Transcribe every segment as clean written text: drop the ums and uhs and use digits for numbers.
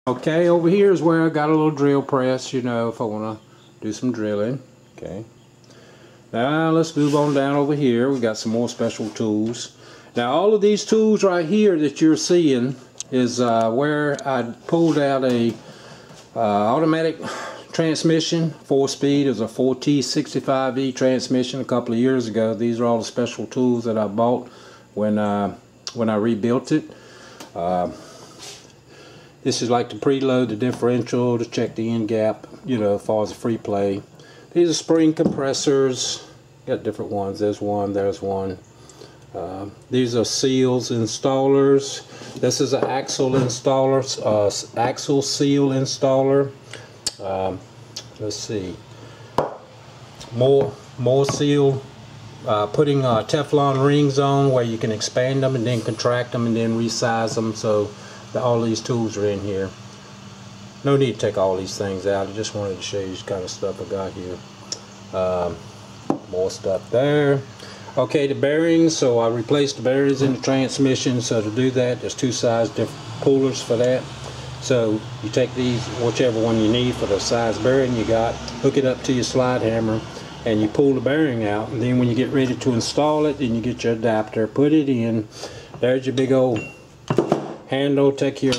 Okay, over here is where I got a little drill press, you know, if I want to do some drilling. Okay. Now let's move on down over here. We got some more special tools. Now all of these tools right here that you're seeing is where I pulled out a automatic transmission, 4-speed. It was a 4T65E transmission a couple of years ago. These are all the special tools that I bought when I rebuilt it. This is like to preload the differential, to check the end gap, you know, as far as the free play. These are spring compressors. Got different ones. There's one, there's one. These are seals installers. This is an axle installer, axle seal installer. Let's see. More seal. Putting Teflon rings on where you can expand them and then contract them and then resize them. So all these tools are in here. No need to take all these things out. I just wanted to show you the kind of stuff I got here. More stuff there. Okay, the bearings. So I replaced the bearings in the transmission. So to do that, there's two size different pullers for that. So you take these, whichever one you need for the size bearing you got, hook it up to your slide hammer, and you pull the bearing out. And then when you get ready to install it, then you get your adapter, put it in. There's your big old handle. Take your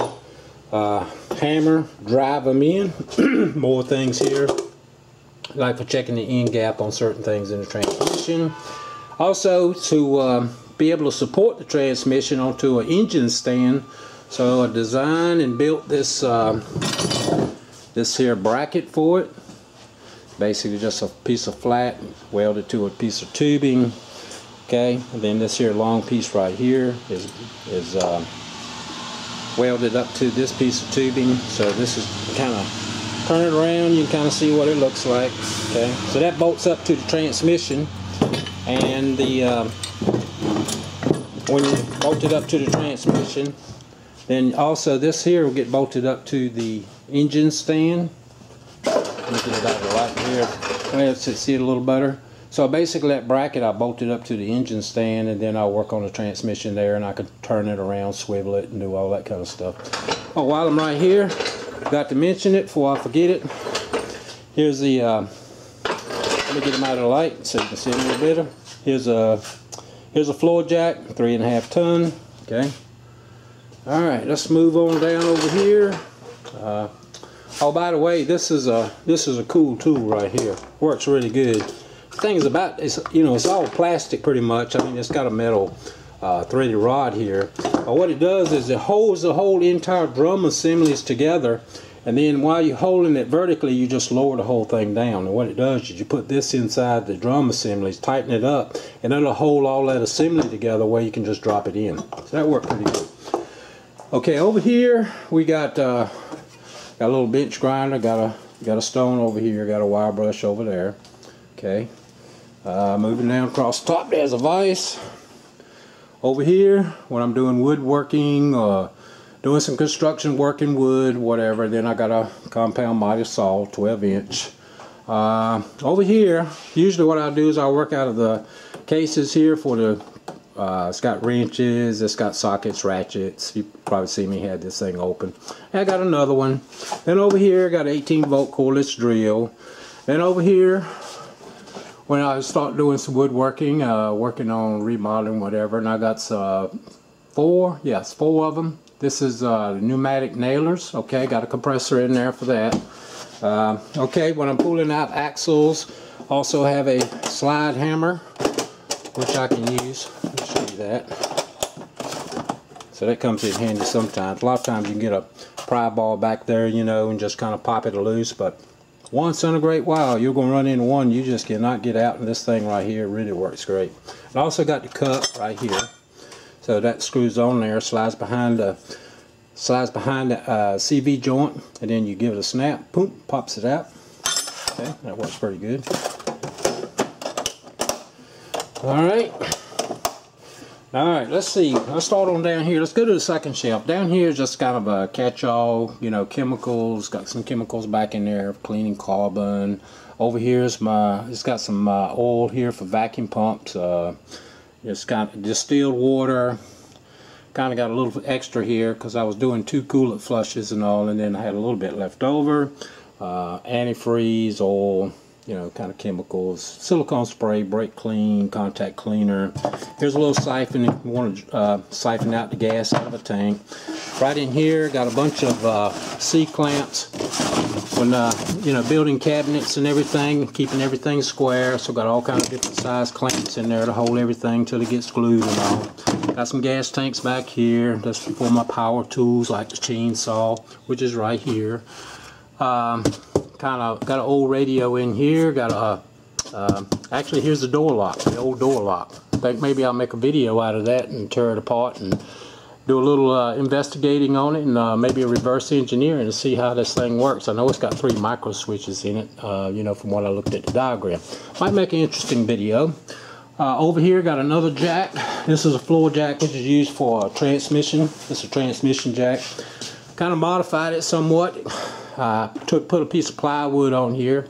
hammer, drive them in. More things here, like for checking the end gap on certain things in the transmission. Also, to be able to support the transmission onto an engine stand, so I designed and built this this here bracket for it. Basically just a piece of flat welded to a piece of tubing. Okay, and then this here long piece right here is welded up to this piece of tubing. So this is kind of, turn it around, you can kind of see what it looks like. Okay, so that bolts up to the transmission, and the when you bolt it up to the transmission, then also this here will get bolted up to the engine stand. Let me get it out of the light here. Let's see it a little better. So basically that bracket I bolted up to the engine stand, and then I'll work on the transmission there, and I can turn it around, swivel it, and do all that kind of stuff. Oh, while I'm right here, got to mention it before I forget it. Here's the, let me get them out of the light so you can see it a little better. Here's a floor jack, 3.5 ton. Okay. All right, let's move on down over here. Oh, by the way, this is a cool tool right here. Works really good. The thing is about, you know, it's all plastic pretty much. I mean, it's got a metal threaded rod here. But what it does is it holds the whole entire drum assemblies together, and then while you're holding it vertically, you just lower the whole thing down. And what it does is you put this inside the drum assemblies, tighten it up, and it'll hold all that assembly together where you can just drop it in. So that worked pretty good. Okay, over here we got a little bench grinder, got a stone over here, got a wire brush over there. Okay, moving down across the top, there's a vise. Over here, when I'm doing woodworking or doing some construction work in wood, whatever, then I got a compound miter saw, 12-inch. Over here, usually what I do is I work out of the cases here for the it's got wrenches, it's got sockets, ratchets. You probably see me had this thing open. I got another one. Then over here, I got an 18-volt cordless drill. Then over here, when I start doing some woodworking, working on remodeling, whatever, and I got four of them. This is pneumatic nailers. Okay, got a compressor in there for that. Okay, when I'm pulling out axles, also have a slide hammer, which I can use. Let me show you that. So that comes in handy sometimes. A lot of times you can get a pry ball back there, you know, and just kind of pop it loose. But once in a great while, you're going to run into one you just cannot get out. And this thing right here really works great. I also got the cup right here. So that screws on there, slides behind the CV joint, and then you give it a snap, boom, pops it out. Okay, that works pretty good. Alright, let's see. Let's start on down here. Let's go to the second shelf. Down here is just kind of a catch-all, you know, chemicals. Got some chemicals back in there, cleaning carbon. Over here is it's got some oil here for vacuum pumps. It's got distilled water, kind of got a little extra here because I was doing 2 coolant flushes and all, and then I had a little bit left over. Antifreeze, oil, you know, kind of chemicals, silicone spray, brake clean, contact cleaner. Here's a little siphon if you want to siphon out the gas out of a tank. Right in here, got a bunch of C-clamps when you know, building cabinets and everything, keeping everything square. So got all kinds of different size clamps in there to hold everything till it gets glued and all. Got some gas tanks back here. That's for my power tools like the chainsaw, which is right here. Kind of got an old radio in here. Got a actually, here's the door lock, the old door lock. I think maybe I'll make a video out of that and tear it apart and do a little investigating on it, and maybe a reverse engineering to see how this thing works. I know it's got 3 micro switches in it, you know, from what I looked at the diagram. Might make an interesting video. Over here, got another jack. This is a floor jack, which is used for transmission. This is a transmission jack. Kind of modified it somewhat. Put a piece of plywood on here.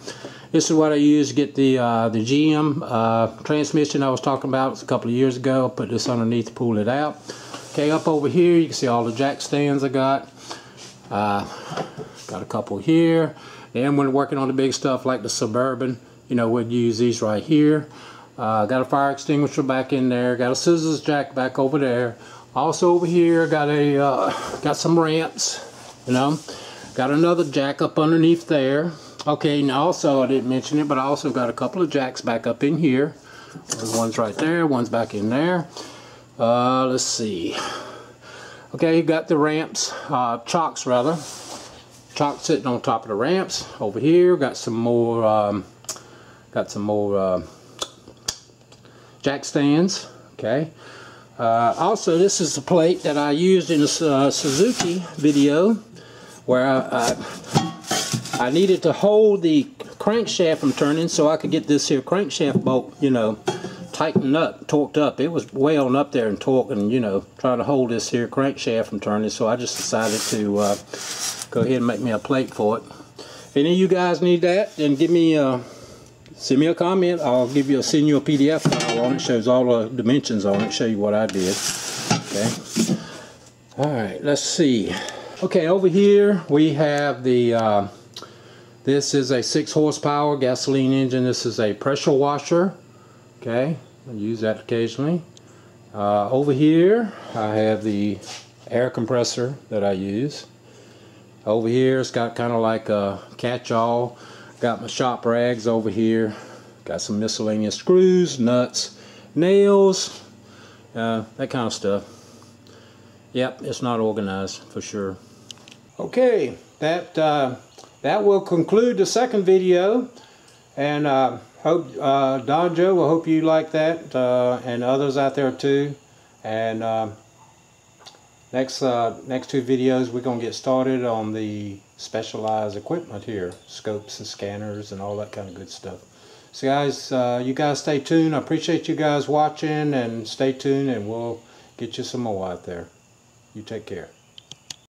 This is what I used to get the GM transmission I was talking about a couple of years ago. I put this underneath to pull it out. Okay, up over here you can see all the jack stands I got. Got a couple here. And when working on the big stuff like the Suburban, you know, we'd use these right here. Got a fire extinguisher back in there. Got a scissors jack back over there. Also over here got a got some ramps, you know. Got another jack up underneath there. Okay, now also I didn't mention it, but I also got a couple of jacks back up in here. There's one's right there, one's back in there. Let's see. Okay, you got the ramps, chocks rather. Chocks sitting on top of the ramps. Over here, got some more jack stands. Okay. Also, this is the plate that I used in a Suzuki video, where I needed to hold the crankshaft from turning so I could get this here crankshaft bolt, you know, tightened up, torqued up. It was way on up there and torquing, you know, trying to hold this here crankshaft from turning. So I just decided to go ahead and make me a plate for it. If any of you guys need that, then give me send me a comment. I'll send you a PDF file on it. Shows all the dimensions on it. Show you what I did. Okay. All right. Let's see. Okay. Over here we have the. This is a 6 horsepower gasoline engine. This is a pressure washer. Okay. I use that occasionally. Over here I have the air compressor that I use. Over here it's got kind of like a catch-all. Got my shop rags over here. Got some miscellaneous screws, nuts, nails, that kind of stuff. Yep, it's not organized for sure. Okay, that will conclude the second video, and hope Don Joe, I hope you like that, and others out there too. And next 2 videos we're gonna get started on the specialized equipment here, scopes and scanners and all that kind of good stuff. So guys, you guys stay tuned. I appreciate you guys watching, and stay tuned, and we'll get you some more out there. You take care.